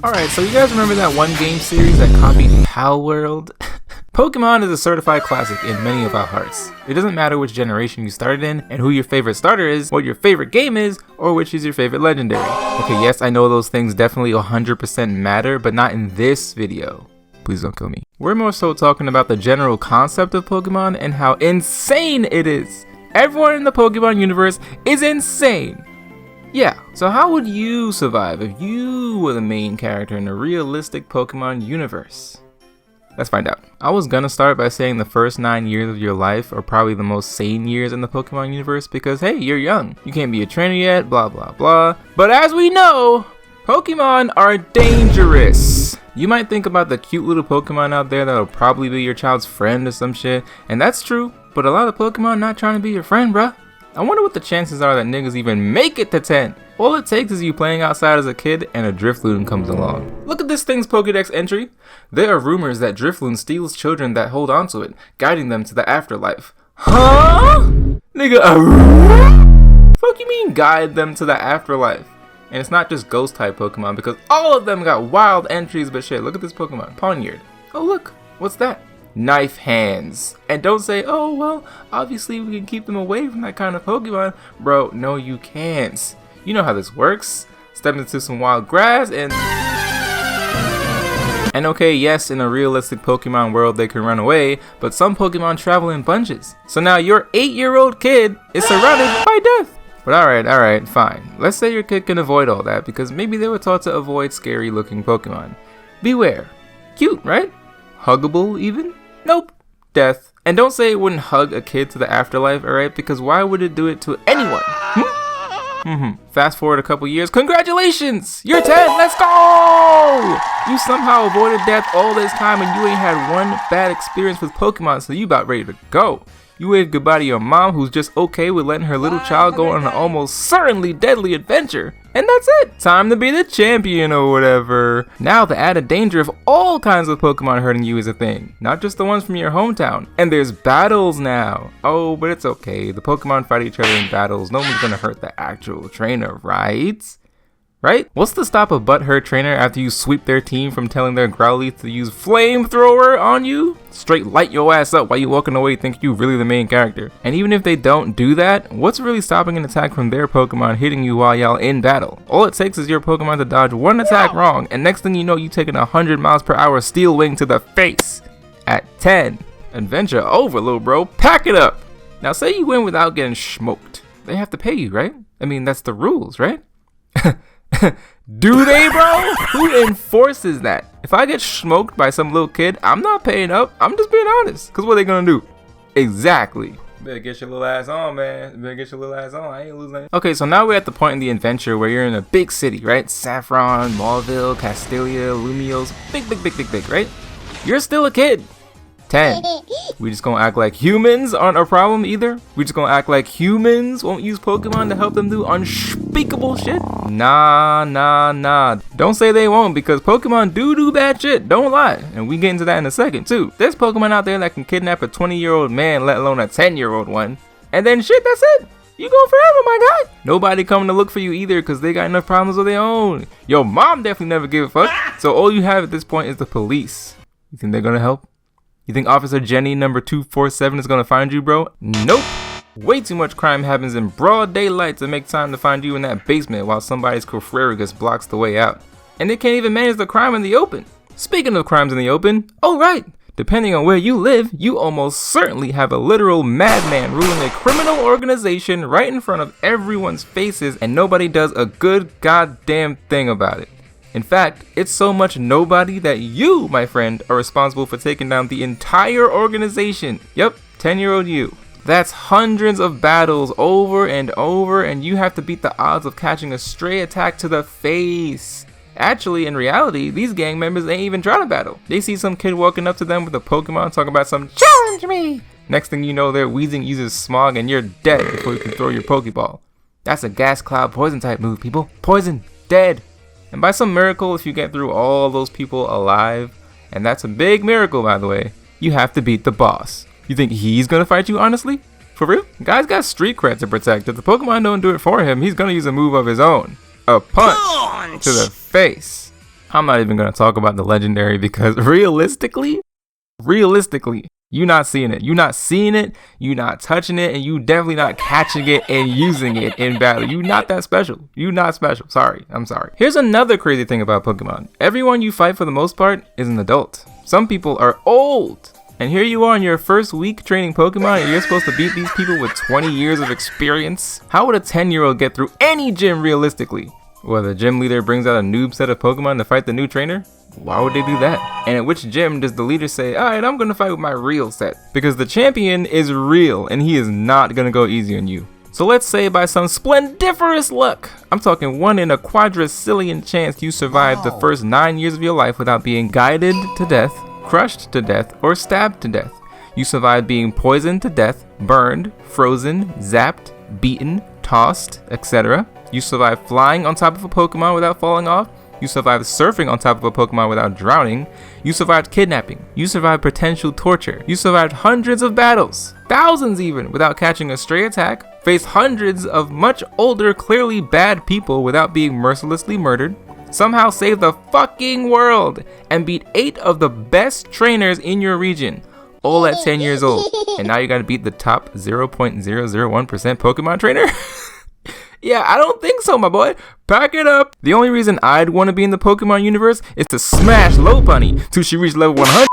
Alright, so you guys remember that one game series that copied Pal World? Pokemon is a certified classic in many of our hearts. It doesn't matter which generation you started in, and who your favorite starter is, what your favorite game is, or which is your favorite legendary. Okay, yes, I know those things definitely 100% matter, but not in this video. Please don't kill me. We're more so talking about the general concept of Pokemon and how insane it is. Everyone in the Pokemon universe is insane. Yeah, so how would you survive if you were the main character in a realistic Pokemon universe? Let's find out. I was gonna start by saying the first 9 years of your life are probably the most sane years in the Pokemon universe because hey, you're young. You can't be a trainer yet, blah blah blah. But as we know, Pokemon are dangerous. You might think about the cute little Pokemon out there that'll probably be your child's friend or some shit, and that's true, but a lot of Pokemon not trying to be your friend, bruh. I wonder what the chances are that niggas even make it to 10. All it takes is you playing outside as a kid and a Drifloon comes along. Look at this thing's Pokédex entry. There are rumors that Drifloon steals children that hold onto it, guiding them to the afterlife. Huh? Nigga, fuck you mean guide them to the afterlife? And it's not just ghost type Pokemon because all of them got wild entries, but shit, look at this Pokemon, Pawniard. Oh look, what's that? Knife hands. And don't say, oh well, obviously we can keep them away from that kind of Pokemon. Bro, no you can't. You know how this works. Step into some wild grass and okay, yes, in a realistic Pokemon world they can run away, but some Pokemon travel in bunches. So now your 8-year-old kid is surrounded by death. But alright, fine. Let's say your kid can avoid all that because maybe they were taught to avoid scary looking Pokemon. Beware. Cute, right? Huggable even? Nope. Death. And don't say it wouldn't hug a kid to the afterlife, alright? Because why would it do it to anyone? Fast forward a couple years. Congratulations! You're 10! Let's go! You somehow avoided death all this time and you ain't had one bad experience with Pokemon, so you about ready to go. You waved goodbye to your mom who's just okay with letting her little child go on an almost certainly deadly adventure. And that's it! Time to be the champion or whatever. Now the added danger of all kinds of Pokemon hurting you is a thing. Not just the ones from your hometown. And there's battles now. Oh, but it's okay. The Pokemon fight each other in battles. No one's gonna hurt the actual trainer, right? Right? What's to stop a butthurt trainer after you sweep their team from telling their Growlithe to use Flamethrower on you? Straight light your ass up while you walking away think you really the main character. And even if they don't do that, what's really stopping an attack from their Pokemon hitting you while y'all in battle? All it takes is your Pokemon to dodge one attack wrong, and next thing you know you taking 100 miles per hour Steel Wing to the face. At 10. Adventure over, little bro. Pack it up. Now say you win without getting smoked. They have to pay you, right? I mean, that's the rules, right? Do they, bro? Who enforces that? If I get smoked by some little kid, I'm not paying up. I'm just being honest. Cause what are they gonna do? Exactly. Better get your little ass on, man. Better get your little ass on. I ain't losing. Okay, so now we're at the point in the adventure where you're in a big city, right? Saffron, Mauville, Castelia, Lumiose. Big, right? You're still a kid. 10. We just gonna act like humans aren't a problem either? We just gonna act like humans won't use Pokemon to help them do unspeakable shit? Nah. Don't say they won't because Pokemon do bad shit, don't lie. And we get into that in a second too. There's Pokemon out there that can kidnap a 20-year-old man, let alone a 10-year-old one. And then shit, that's it. You go forever, my guy. Nobody coming to look for you either because they got enough problems of their own. Your mom definitely never give a fuck. So all you have at this point is the police. You think they're gonna help? You think Officer Jenny number 247 is gonna find you, bro? Nope. Way too much crime happens in broad daylight to make time to find you in that basement while somebody's Cofrerigus blocks the way out. And they can't even manage the crime in the open. Speaking of crimes in the open, oh right, depending on where you live, you almost certainly have a literal madman ruling a criminal organization right in front of everyone's faces and nobody does a good goddamn thing about it. In fact, it's so much nobody that you, my friend, are responsible for taking down the entire organization. Yep, 10-year-old you. That's hundreds of battles over and over, and you have to beat the odds of catching a stray attack to the face. Actually, in reality, these gang members ain't even trying to battle. They see some kid walking up to them with a Pokemon talking about some challenge me. Next thing you know, their Weezing uses Smog and you're dead before you can throw your Pokeball. That's a gas cloud poison type move, people. Poison. Dead. And by some miracle, if you get through all those people alive, and that's a big miracle by the way, you have to beat the boss. You think he's gonna fight you honestly? For real? Guy's got street cred to protect. If the Pokemon don't do it for him, he's gonna use a move of his own. A punch to the face. I'm not even gonna talk about the legendary because realistically, you not seeing it. You not seeing it, you not touching it, and you definitely not catching it and using it in battle. You not that special. You not special. Sorry, I'm sorry. Here's another crazy thing about Pokemon. Everyone you fight for the most part is an adult. Some people are old. And here you are in your first week training Pokemon and you're supposed to beat these people with 20 years of experience? How would a 10-year-old get through any gym realistically? Well, the gym leader brings out a noob set of Pokemon to fight the new trainer? Why would they do that? And at which gym does the leader say, alright, I'm gonna fight with my real set? Because the champion is real and he is not gonna go easy on you. So let's say by some splendiferous luck, I'm talking 1 in a quadrillion chance you survived the first 9 years of your life without being guided to death, crushed to death, or stabbed to death. You survived being poisoned to death, burned, frozen, zapped, beaten, tossed, etc. You survived flying on top of a Pokemon without falling off. You survived surfing on top of a Pokemon without drowning. You survived kidnapping. You survived potential torture. You survived hundreds of battles, thousands even, without catching a stray attack. Faced hundreds of much older, clearly bad people without being mercilessly murdered. Somehow saved the fucking world and beat 8 of the best trainers in your region, all at 10 years old. And now you gotta beat the top 0.001% Pokemon trainer? Yeah, I don't think so, my boy. Pack it up. The only reason I'd want to be in the Pokemon universe is to smash Lopunny till she reached level 100.